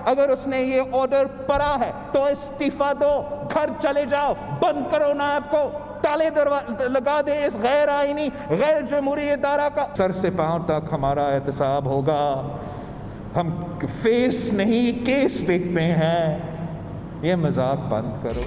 اگر اس نے یہ آرڈر پڑھا ہے تو استعفا دو، گھر چلے جاؤ، بند کرو نیب کو، تالے لگا دے اس غیر آئینی غیر جمہوری ادارہ کا۔ سر سے پاؤں تک ہمارا احتساب ہوگا، ہم فیس نہیں کیس دیکھتے ہیں، یہ مذاق بند کرو۔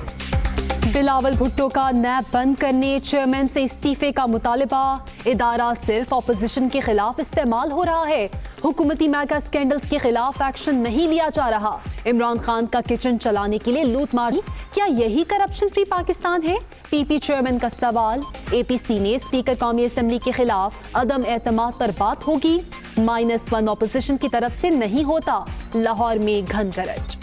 بلاول بھٹو کا نیب بند کرنے، چیئرمین سے استعفے کا مطالبہ، ادارہ صرف اپوزیشن کے خلاف استعمال ہو رہا ہے، حکومتی میگا سکینڈلز کے خلاف ایکشن نہیں لیا جا رہا، عمران خان کا کچن چلانے کے لیے لوٹ ماری، کیا یہی کرپشن فری پاکستان ہے؟ پی پی چیئرمین کا سوال، اے پی سی میں اسپیکر قومی اسمبلی کے خلاف عدم اعتماد پر بات ہوگی، -1 اپوزیشن کی طرف سے نہیں ہوتا، لاہور میں گھن گرج۔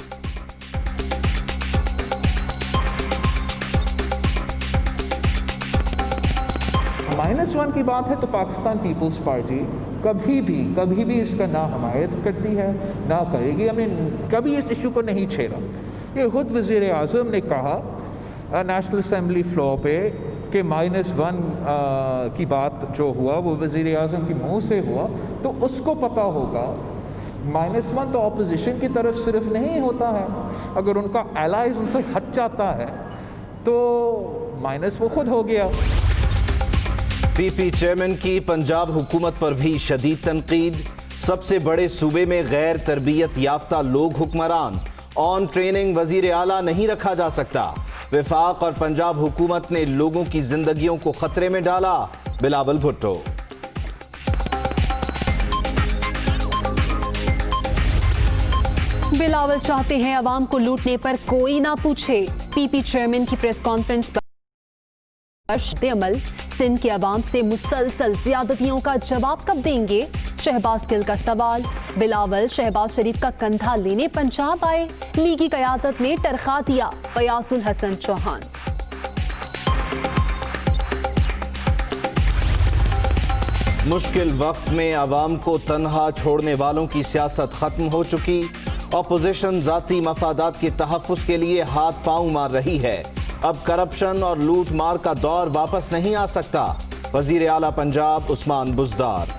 -1 کی بات ہے تو پاکستان پیپلز پارٹی کبھی بھی اس کا نہ حمایت کرتی ہے نہ کرے گی، ہم نے کبھی اس ایشو کو نہیں چھیڑا۔ یہ خود وزیر اعظم نے کہا نیشنل اسمبلی فلور پہ کہ -1 کی بات جو ہوا وہ وزیر اعظم کے منہ سے ہوا، تو اس کو پتہ ہوگا -1 تو اپوزیشن کی طرف صرف نہیں ہوتا ہے، اگر ان کا الائز ان سے ہٹ جاتا ہے تو مائنس وہ خود ہو گیا۔ پی پی چیئرمین کی پنجاب حکومت پر بھی شدید تنقید، سب سے بڑے صوبے میں غیر تربیت یافتہ لوگ حکمران، آن ٹریننگ وزیر اعلیٰ نہیں رکھا جا سکتا، وفاق اور پنجاب حکومت نے لوگوں کی زندگیوں کو خطرے میں ڈالا، بلاول بھٹو۔ بلاول چاہتے ہیں عوام کو لوٹنے پر کوئی نہ پوچھے، پی پی چیئرمین کی پریس کانفرنس پر رد عمل، سندھ کے عوام سے مسلسل زیادتیوں کا جواب کب دیں گے؟ شہباز گل کا سوال، بلاول شہباز شریف کا کندھا لینے پنجاب آئے، لیگی قیادت نے ٹرخا دیا، فیاض الحسن چوہان۔ مشکل وقت میں عوام کو تنہا چھوڑنے والوں کی سیاست ختم ہو چکی، اپوزیشن ذاتی مفادات کے تحفظ کے لیے ہاتھ پاؤں مار رہی ہے، اب کرپشن اور لوٹ مار کا دور واپس نہیں آ سکتا، وزیر اعلیٰ پنجاب عثمان بزدار۔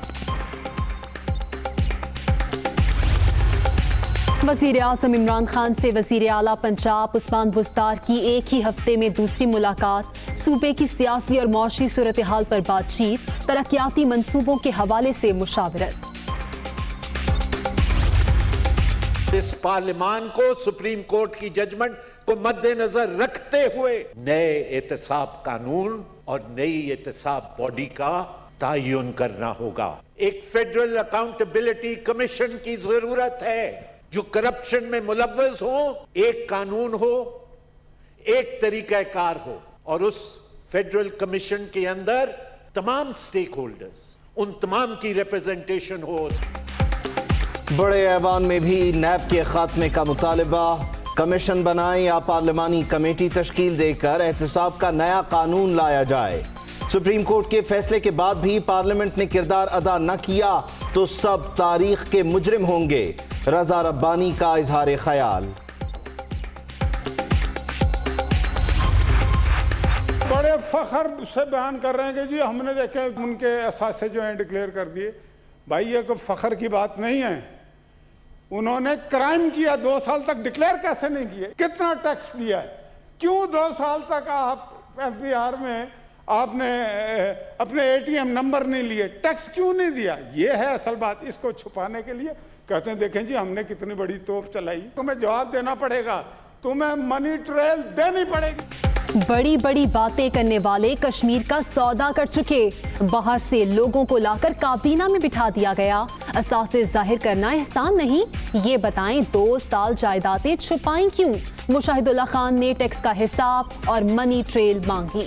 وزیر اعظم عمران خان سے وزیر اعلیٰ پنجاب عثمان بزدار کی ایک ہی ہفتے میں دوسری ملاقات، صوبے کی سیاسی اور معاشی صورتحال پر بات چیت، ترقیاتی منصوبوں کے حوالے سے مشاورت۔ اس پارلیمان کو سپریم کورٹ کی ججمنٹ کو مد نظر رکھتے ہوئے نئے احتساب قانون اور نئی احتساب باڈی کا تعین کرنا ہوگا۔ ایک فیڈرل اکاؤنٹیبلٹی کمیشن کی ضرورت ہے جو کرپشن میں ملوث ہو، ایک قانون ہو، ایک طریقہ کار ہو، اور اس فیڈرل کمیشن کے اندر تمام سٹیک ہولڈرز، ان تمام کی ریپرزنٹیشن ہو۔ بڑے ایوان میں بھی نیب کے خاتمے کا مطالبہ، کمیشن بنائیں یا پارلیمانی کمیٹی تشکیل دے کر احتساب کا نیا قانون لایا جائے، سپریم کورٹ کے فیصلے کے بعد بھی پارلیمنٹ نے کردار ادا نہ کیا تو سب تاریخ کے مجرم ہوں گے، رضا ربانی کا اظہار خیال۔ بڑے فخر سے بیان کر رہے ہیں کہ جی ہم نے دیکھے ان کے اثاثے جو ہیں ڈکلیئر کر دیے، بھائی یہ کوئی فخر کی بات نہیں ہے، انہوں نے کرائم کیا، 2 سال تک ڈکلیئر کیسے نہیں کیے؟ کتنا ٹیکس دیا ہے؟ کیوں 2 سال تک آپ ایف بی آر میں آپ نے اپنے اے ٹی ایم نمبر نہیں لیے؟ ٹیکس کیوں نہیں دیا؟ یہ ہے اصل بات۔ اس کو چھپانے کے لیے کہتے ہیں دیکھیں جی ہم نے کتنی بڑی توپ چلائی، تمہیں جواب دینا پڑے گا، تمہیں منی ٹریل دینی پڑے گی۔ بڑی بڑی باتیں کرنے والے کشمیر کا سودا کر چکے، باہر سے لوگوں کو لا کر کابینہ میں بٹھا دیا گیا، اثاثے ظاہر کرنا احسان نہیں، یہ بتائیں 2 سال جائیدادیں چھپائیں کیوں؟ مشاہد اللہ خان نے ٹیکس کا حساب اور منی ٹریل مانگی۔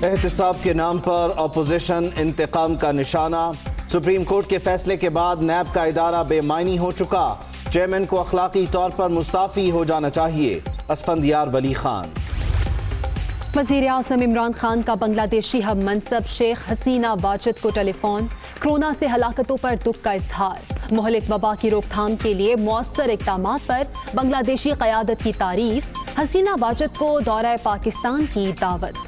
احتساب کے نام پر اپوزیشن انتقام کا نشانہ، سپریم کورٹ کے فیصلے کے بعد نیب کا ادارہ بے معنی ہو چکا، چیئرمین کو اخلاقی طور پر مستعفی ہو جانا چاہیے، اسفندیار ولی خان۔ وزیر اعظم عمران خان کا بنگلہ دیشی ہم منصب شیخ حسینہ واجد کو ٹیلی فون، کرونا سے ہلاکتوں پر دکھ کا اظہار، مہلک وبا کی روک تھام کے لیے مؤثر اقدامات پر بنگلہ دیشی قیادت کی تعریف، حسینہ واجد کو دورہ پاکستان کی دعوت۔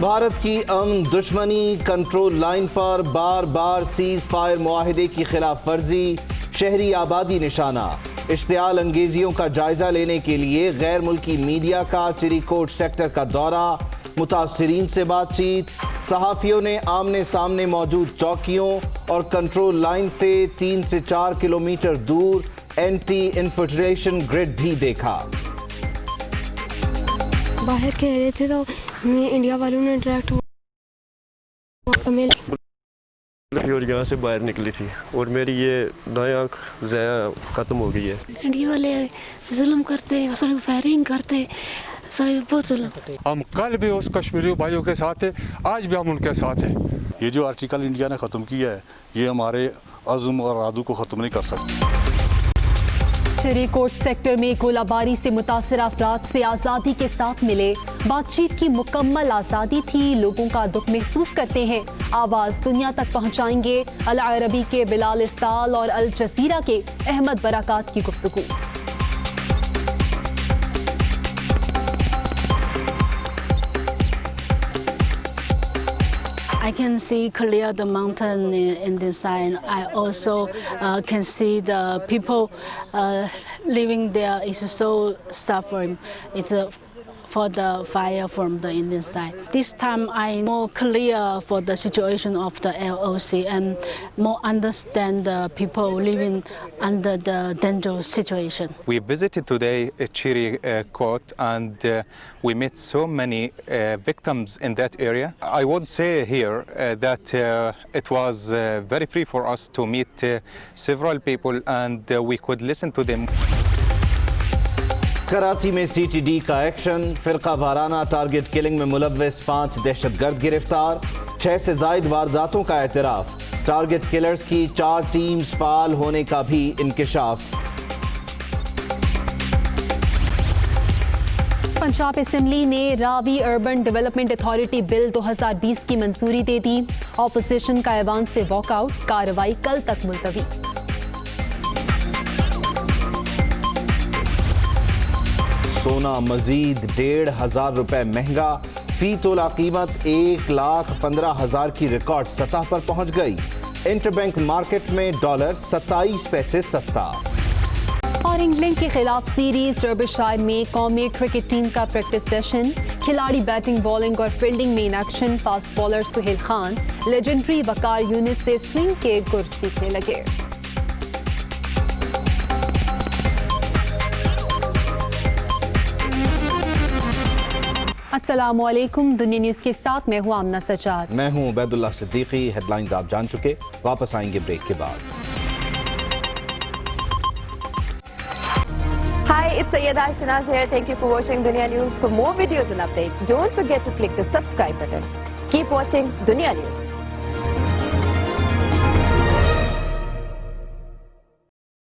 بھارت کی امن دشمنی، کنٹرول لائن پر بار بار سیز فائر معاہدے کی خلاف ورزی، شہری آبادی نشانہ۔ اشتعال انگیزیوں کا جائزہ لینے کے لیے غیر ملکی میڈیا کا چری کوٹ سیکٹر کا دورہ، متاثرین سے بات چیت۔ صحافیوں نے آمنے سامنے موجود چوکیوں اور کنٹرول لائن سے 3 سے 4 کلومیٹر دور اینٹی انفلٹریشن گرڈ بھی دیکھا۔ باہر کہہ رہے تھے تو انڈیا والوں نے ڈائریکٹ اور یہاں سے باہر نکلی تھی اور میری یہ دائیں آنکھ ضائع ختم ہو گئی ہے۔ انڈیا والے ظلم کرتے، فائرنگ کرتے، بہت ظلم۔ ہم کل بھی اس کشمیری بھائیوں کے ساتھ ہیں، آج بھی ہم ان کے ساتھ ہیں۔ یہ جو آرٹیکل انڈیا نے ختم کیا ہے یہ ہمارے عزم اور ارادوں کو ختم نہیں کر سکتے۔ چری کوٹ سیکٹر میں گولہ باری سے متاثرہ افراد سے آزادی کے ساتھ ملے، بات چیت کی مکمل آزادی تھی، لوگوں کا دکھ محسوس کرتے ہیں، آواز دنیا تک پہنچائیں گے۔ العربی کے بلال اسٹال اور الجزیرہ کے احمد برکات کی گفتگو۔ I can see clear the mountain in this side. I also can see the people living there is so suffering. It's for the fire from the Indian side. This time I'm more clear for the situation of the LOC and more understand the people living under the dangerous situation. We visited today Chiri Court and we met so many victims in that area. I would say here that it was very free for us to meet several people and we could listen to them. Karachi میں C T D کا action, فرقہ وارانہ target killing میں ملوث 5 دہشت گرد گرفتار، 6 سے زائد وارداتوں کا اعتراف، ٹارگٹ کلرز کی 4 ٹیمز فعال ہونے کا بھی انکشاف۔ پنجاب اسمبلی نے راوی اربن ڈیولپمنٹ اتھارٹی بل 2020 کی منظوری دے دی، اپوزیشن کا ایوان سے واک آؤٹ، کارروائی کل تک ملتوی۔ سونا مزید 1,500 روپے مہنگا، فی تولہ قیمت 1,15,000 کی ریکارڈ سطح پر پہنچ گئی۔ انٹر بینک مارکیٹ میں ڈالر 27 پیسے سستا۔ اور انگلینڈ کے خلاف سیریز ڈربشائر میں قومی کرکٹ ٹیم کا پریکٹس سیشن، کھلاڑی بیٹنگ، بالنگ اور فیلڈنگ میں in action, fast bowler Sohail Khan legendary Waqar Younis سے سوئنگ کے گر سیکھنے لگے۔ السلام علیکم، دنیا نیوز کے ساتھ میں ہوں آمنہ سجاد۔ میں ہوں عبید اللہ صدیقی۔ ہیڈ لائنز آپ جان چکے، واپس آئیں گے بریک کے بعد۔ Hi, it's Sayyeda Shanaz here. Thank you for watching Dunya News. For more videos and updates, don't forget to click the subscribe button. Keep watching Dunya News.